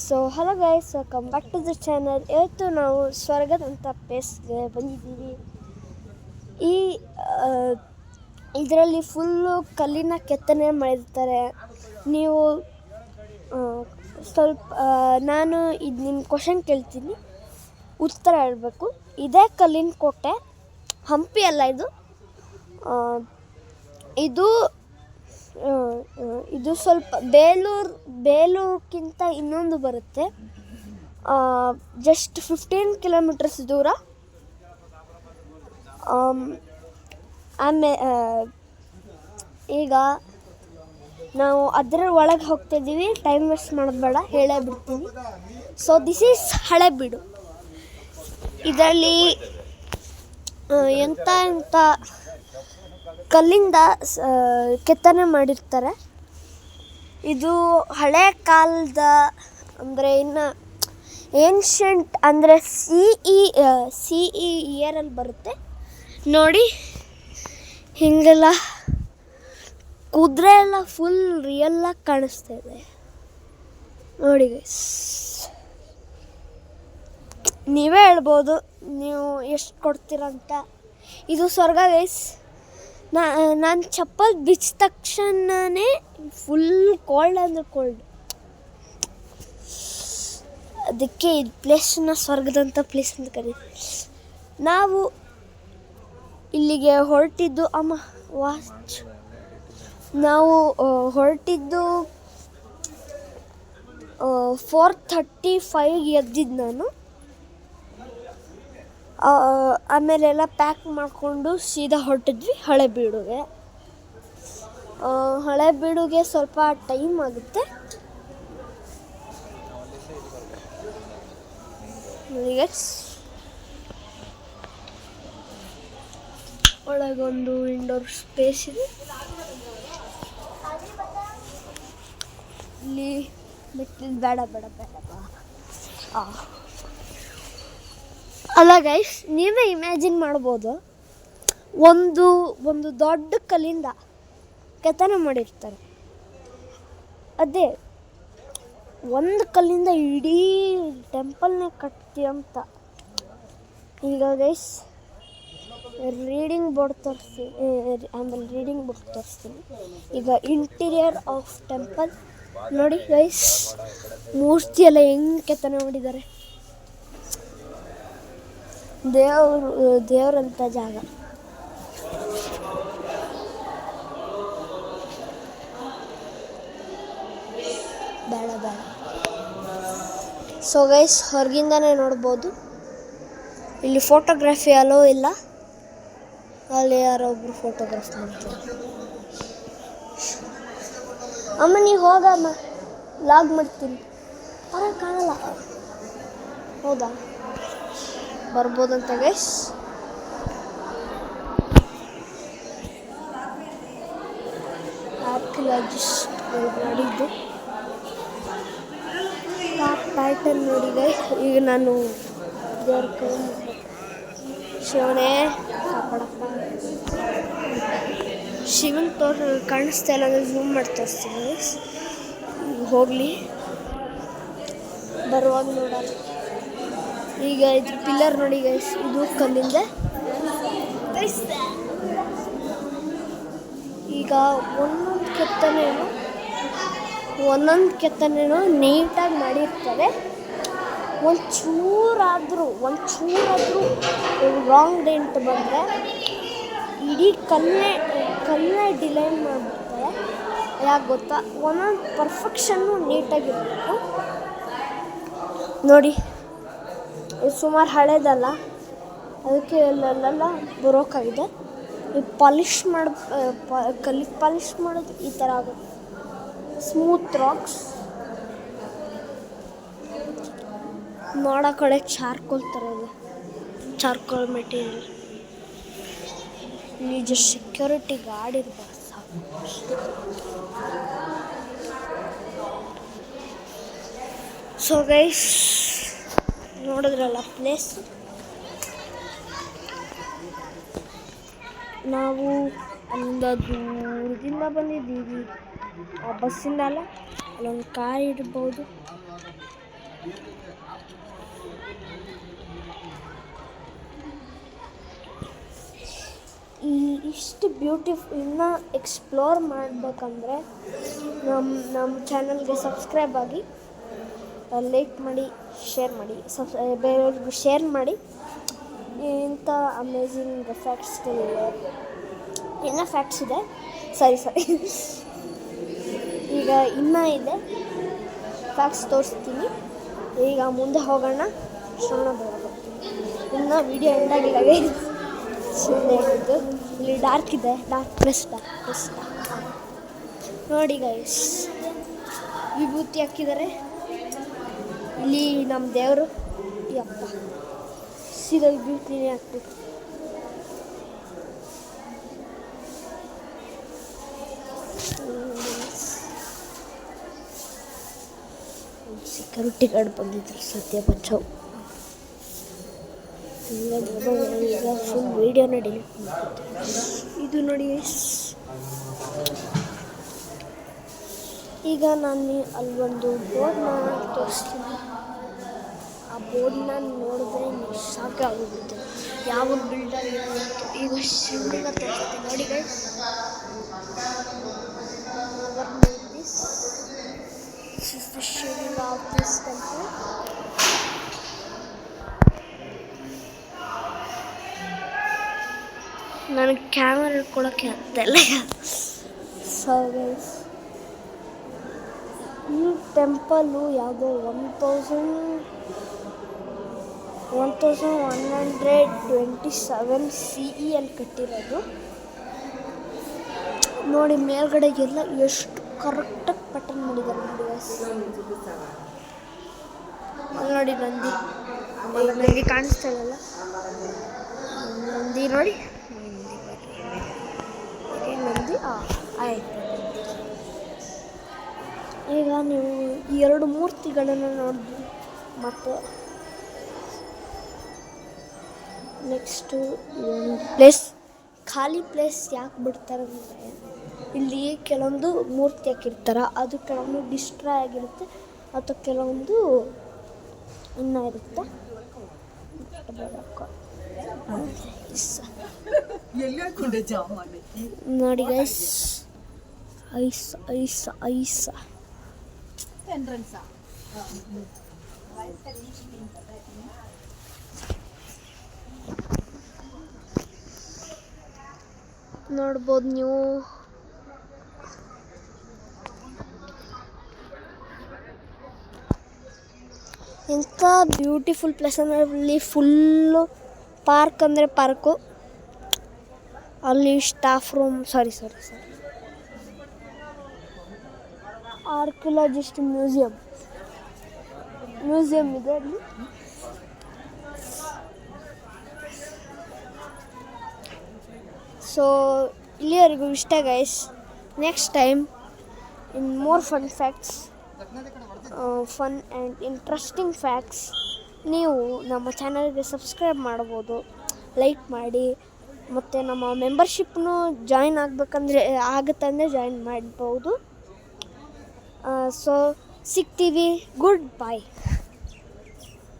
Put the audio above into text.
So hello guys, welcome back to the channel. ಇವತ್ತು ನಾವು ಸ್ವರ್ಗದಂಥ ಪ್ಲೇಸ್ಗೆ ಬಂದಿದ್ದೀವಿ. ಇದರಲ್ಲಿ ಫುಲ್ಲು ಕಲ್ಲಿನ ಕೆತ್ತನೆ ಮಾಡಿರ್ತಾರೆ. ನೀವು ಸ್ವಲ್ಪ ನಾನು ಇದು ನಿಮ್ಮ ಕ್ವಶನ್ ಕೇಳ್ತೀನಿ, ಉತ್ತರ ಹೇಳಬೇಕು. ಇದೇ ಕಲ್ಲಿನ ಕೋಟೆ, ಹಂಪಿ ಅಲ್ಲ ಇದು. ಇದು ಸ್ವಲ್ಪ ಬೇಲೂರ್ಗಿಂತ ಇನ್ನೊಂದು ಬರುತ್ತೆ, ಜಸ್ಟ್ 15 ಕಿಲೋಮೀಟರ್ಸ್ ದೂರ. ಈಗ ನಾವು ಅದರ ಒಳಗೆ ಹೋಗ್ತಿದ್ದೀವಿ. ಟೈಮ್ ವೇಸ್ಟ್ ಮಾಡೋದು ಬೇಡ, ಹೇಳೇ ಬಿಡ್ತೀನಿ. So this is Halebidu. ಇದರಲ್ಲಿ ಎಂಥ ಕಲ್ಲಿಂದ ಕೆತ್ತನೆ ಮಾಡಿರ್ತಾರೆ. ಇದು ಹಳೆ ಕಾಲದ, ಅಂದರೆ ಇನ್ನು ಏನ್ಷಂಟ್, ಅಂದರೆ ಸಿ ಇ ಇಯರಲ್ಲಿ ಬರುತ್ತೆ ನೋಡಿ. ಹೀಗೆಲ್ಲ ಕುದುರೆ ಎಲ್ಲ ಫುಲ್ ರಿಯಲ್ಲಾಗಿ ಕಾಣಿಸ್ತಾ ಇದೆ ನೋಡಿ ಗೈಸ್. ನೀವೇ ಹೇಳ್ಬೋದು ನೀವು ಎಷ್ಟು ಕೊಡ್ತೀರಂತ. ಇದು ಸ್ವರ್ಗ ಗೈಸ್. ನಾನು ಚಪ್ಪಲ್ ಬಿಚ್ಚಿದ ತಕ್ಷಣವೇ ಫುಲ್ ಕೋಲ್ಡ್ ಅಂದರೆ ಕೋಲ್ಡ್. ಅದಕ್ಕೆ ಈ ಪ್ಲೇಸನ್ನ ಸ್ವರ್ಗದಂಥ ಪ್ಲೇಸ್ ಅಂತ ಕರೀತೀವಿ. ನಾವು ಇಲ್ಲಿಗೆ ಹೊರಟಿದ್ದು ನಾವು ಹೊರಟಿದ್ದು 4:35 ಎದ್ದಿದ್ದು ನಾನು. ಆಮೇಲೆಲ್ಲ ಪ್ಯಾಕ್ ಮಾಡಿಕೊಂಡು ಸೀದಾ ಹೊರಟಿದ್ವಿ ಹಳೇಬೀಡುಗೆ. ಹಳೇಬೀಡುಗೆ ಸ್ವಲ್ಪ ಟೈಮ್ ಆಗುತ್ತೆ. ಒಳಗೊಂದು ಇಂಡೋರ್ ಸ್ಪೇಸ್ ಇದೆ. ಇಲ್ಲಿ ಮೆಟ್ಟಿಲು ಬೇಡ ಅಲ್ಲ ಗೈಸ್, ನೀವೇ ಇಮ್ಯಾಜಿನ್ ಮಾಡ್ಬೋದು, ಒಂದು ದೊಡ್ಡ ಕಲ್ಲಿಂದ ಕೆತ್ತನೆ ಮಾಡಿರ್ತಾರೆ. ಅದೇ ಒಂದು ಕಲ್ಲಿಂದ ಇಡೀ ಟೆಂಪಲ್ನೇ ಕಟ್ತೀರಂತ. ಈಗ ಗೈಸ್ ರೀಡಿಂಗ್ ಬೋರ್ಡ್ ತೋರಿಸ್ತೀನಿ. ಈಗ ಇಂಟೀರಿಯರ್ ಆಫ್ ಟೆಂಪಲ್ ನೋಡಿ ಗೈಸ್, ಮೂರ್ತಿ ಎಲ್ಲ ಹೆಂಗೆ ಕೆತ್ತನೆ ಮಾಡಿದ್ದಾರೆ. ದೇವರಂಥ ಜಾಗ. ಬೇಡ. ಸೊ ಗೈಸ್, ಹೊರಗಿಂದನೇ ನೋಡ್ಬೋದು. ಇಲ್ಲಿ ಫೋಟೋಗ್ರಫಿ ಅಲೋ ಇಲ್ಲ. ಅಲ್ಲಿ ಯಾರೊಬ್ರು ಫೋಟೋಗ್ರಾಫ್ ಮಾಡ್ತಾರೆ. ಅಮ್ಮ ನೀವು ಹೋಗಮ್ಮ, ಲಾಗ್ ಮಾಡ್ತೀನಿ. ಹೊರಗೆ ಕಾಣಲ್ಲ. ಹೌದಾ, ಬರ್ಬೋದಂತ ಗೈಸ್. ಆರ್ಕಿಯಾಲಜಿಸ್ಟ್ ಮಾಡಿದ್ದು ಪ್ಯಾಟರ್ನ್ ನೋಡಿ ಗೈಸ್. ಈಗ ನಾನು ದೇವ್ರ ಕೈ ಶಿವನೇ ಕಾಪಾಡಪ್ಪ. ಶಿವನ್ ಕಾಣಿಸ್ತಾ ಇಲ್ಲ ಅಂದರೆ ಝೂಮ್ ಮಾಡಿ ತೋರಿಸ್ತೀನಿ ಗೈಸ್. ಹೋಗಲಿ, ಬರುವಾಗ ನೋಡಲ್ಲ. ಈಗ ಇದ್ರ ಪಿಲ್ಲರ್ ನೋಡಿ ಗೈಸ್, ಇದು ಕಲ್ಲಿಂದ. ಈಗ ಒಂದೊಂದು ಕೆತ್ತನೆನೂ ನೀಟಾಗಿ ಮಾಡಿರ್ತಾರೆ. ಒಂಚೂರಾದರೂ ರಾಂಗ್ ಡೆಂಟ್ ಬಂದರೆ ಇಡೀ ಕಲ್ಲೇ ಡಿಲೈನ್ ಮಾಡಿಬಿಡ್ತಾರೆ. ಯಾಕೆ ಗೊತ್ತಾ, ಒಂದೊಂದು ಪರ್ಫೆಕ್ಷನ್ನು ನೀಟಾಗಿರಬೇಕು ನೋಡಿ. ಇದು ಸುಮಾರು ಹಳೇದಲ್ಲ, ಅದಕ್ಕೆ ಅಲ್ಲೆಲ್ಲ ಬರೋಕ್ಕಾಗಿದೆ. ಈ ಕಲ್ಲಿಗೆ ಪಾಲಿಷ್ ಮಾಡೋದು ಈ ಥರ ಆಗುತ್ತೆ. ಸ್ಮೂತ್ ರಾಕ್ಸ್ ಮಾಡೋ ಕಡೆ ಚಾರ್ಕೋಲ್ ಥರ ಇದೆ, ಚಾರ್ಕೋಲ್ ಮೆಟೀರಿಯಲ್. ಇಲ್ಲಿ ಜಸ್ಟ್ ಸೆಕ್ಯೂರಿಟಿ ಗಾರ್ಡ್ ಇರ್ಬೋದು ಸಾಕು. ಸೊ ಗೈಸ್, ನೋಡಿದ್ರಲ್ಲ ಪ್ಲೇಸ್. ನಾವು ಅಲ್ಲಿಂದ ದೂರದಿಂದ ಬಂದಿದ್ದೀವಿ. ಆ ಬಸ್ಸಿಂದ ಅಲ್ಲ, ಅಲ್ಲೊಂದು ಕಾರ್ ಇರ್ಬೋದು. ಇಷ್ಟು ಇನ್ನೂ ಎಕ್ಸ್ಪ್ಲೋರ್ ಮಾಡಬೇಕಂದ್ರೆ ನಮ್ಮ ಚಾನಲ್ಗೆ ಸಬ್ಸ್ಕ್ರೈಬ್ ಆಗಿ, ಲೈಕ್ ಮಾಡಿ, ಶೇರ್ ಮಾಡಿ, ಬೇರೆಯವ್ರಿಗೂ ಶೇರ್ ಮಾಡಿ. ಇಂಥ ಅಮೇಝಿಂಗ್ ಫ್ಯಾಕ್ಟ್ಸ್ಗಳಿವೆ, ಇನ್ನೂ ಫ್ಯಾಕ್ಟ್ಸ್ ಇದೆ, ಸರಿ ಈಗ ಇನ್ನೂ ಇದೆ, ಫ್ಯಾಕ್ಟ್ಸ್ ತೋರಿಸ್ತೀನಿ. ಈಗ ಮುಂದೆ ಹೋಗೋಣ, ಶ್ರವಣ ಬರ್ತೀನಿ. ಇನ್ನೂ ವಿಡಿಯೋ ಎಂಡಾಗಿದ್ದಾವೆ, ಸುಮ್ಮನೆ ಆಗಿದ್ದು. ಇಲ್ಲಿ ಡಾರ್ಕ್ ಇದೆ, ಡಾರ್ಕ್ನೆಸ್ ನೋಡಿ ಗೈಸ್, ವಿಭೂತಿ ಹಾಕಿದ್ದಾರೆ. ಇಲ್ಲಿ ನಮ್ಮ ದೇವರು ಯಪ್ಪ, ಸೀದಾ ವಿಭೂತಿನೇ ಹಾಕ್ಬೇಕು. ಸೆಕ್ಯೂರಿಟಿ ಗಾರ್ಡ್ ಬಂದಿದ್ರು, ಸದ್ಯ ಬಚಾವ್. ಈಗ ಫುಲ್ ವೀಡಿಯೋನ ಡಿಲೀಟ್ ಮಾಡ್ತೀನಿ. ಇದು ನೋಡಿ, ಈಗ ನಾನು ಅಲ್ಲೊಂದು ಬೋರ್ಡ್ನ ತೋರಿಸ್ತೀನಿ. ಆ ಬೋರ್ಡ್ನ ನೋಡಿದ್ರೆ ನೀವು ಶಾಕ್ ಆಗೋಗುತ್ತೆ, ಯಾವ ಬಿಲ್ಡರ್ ಇತ್ತು. ಈಗ ಶಿವಲಿಂಗ ತೋರಿಸ್ತೀನಿ ನೋಡಿ guys. This is the shading of this temple. ನನಗೆ ಕ್ಯಾಮರಾ ಹಿಡ್ಕೊಳಕ್ಕೆ ಆಗ್ತಾಯಿಲ್ಲ. ಸೊ ಗೈಸ್, ಈ ಟೆಂಪಲ್ಲು ಯಾವುದೋ 1127 CE ಅಲ್ಲಿ ಕಟ್ಟಿರೋದು. ನೋಡಿ ಮೇಲ್ಗಡೆ ಎಲ್ಲ ಎಷ್ಟು ಕರೆಕ್ಟಾಗಿ ಪ್ಯಾಟರ್ನ್ ಮಾಡಿದ್ದಾರೆ ನೋಡಿ ಗೈಸ್. ಅಲ್ಲಿ ನೋಡಿ ನಂದಿ ಕಾಣಿಸ್ತಾ ಇಲ್ಲಲ್ಲ, ನಂದಿ ನೋಡಿ, ನಂದಿ ಆಯ್ತು. ಈಗ ನೀವು ಈ 2 ಮೂರ್ತಿಗಳನ್ನು ನೋಡಿದ್ವಿ. ಮತ್ತು ನೆಕ್ಸ್ಟು ಖಾಲಿ ಪ್ಲೇಸ್ ಯಾಕೆ ಬಿಡ್ತಾರೆ ಅಂದರೆ, ಇಲ್ಲಿ ಕೆಲವೊಂದು ಮೂರ್ತಿ ಹಾಕಿರ್ತಾರೆ, ಅದು ಕೆಲವೊಂದು ಡಿಸ್ಟ್ರಾಯ್ ಆಗಿರುತ್ತೆ, ಅಥವಾ ಕೆಲವೊಂದು ಇನ್ನೂ ಇರುತ್ತೆ. ನೋಡಿ ಗೈಸ್, ಐಸ್ ನೋಡ್ಬೋದು ನೀವು. ಎಂಥ ಬ್ಯೂಟಿಫುಲ್ ಪ್ಲೇಸ್ ಅಂದರೆ, ಇಲ್ಲಿ ಫುಲ್ಲು ಪಾರ್ಕ್ ಅಂದರೆ ಪಾರ್ಕು. ಅಲ್ಲಿ staff room, sorry archaeologist museum ಇದೆ ಅಲ್ಲಿ. ಸೊ ಇಲ್ಲಿವರೆಗೂ ಇಷ್ಟ guys. Next time in more fun facts, fun and interesting facts. ನೀವು ನಮ್ಮ ಚಾನಲ್ಗೆ ಸಬ್ಸ್ಕ್ರೈಬ್ ಮಾಡ್ಬೋದು, ಲೈಕ್ ಮಾಡಿ, ಮತ್ತು ನಮ್ಮ ಮೆಂಬರ್ಶಿಪ್ನು ಜಾಯಿನ್ ಆಗುತ್ತಂದರೆ ಜಾಯಿನ್ ಮಾಡ್ಬೋದು. ಸೊ ಸಿಗ್ತೀವಿ, ಗುಡ್ ಬೈ.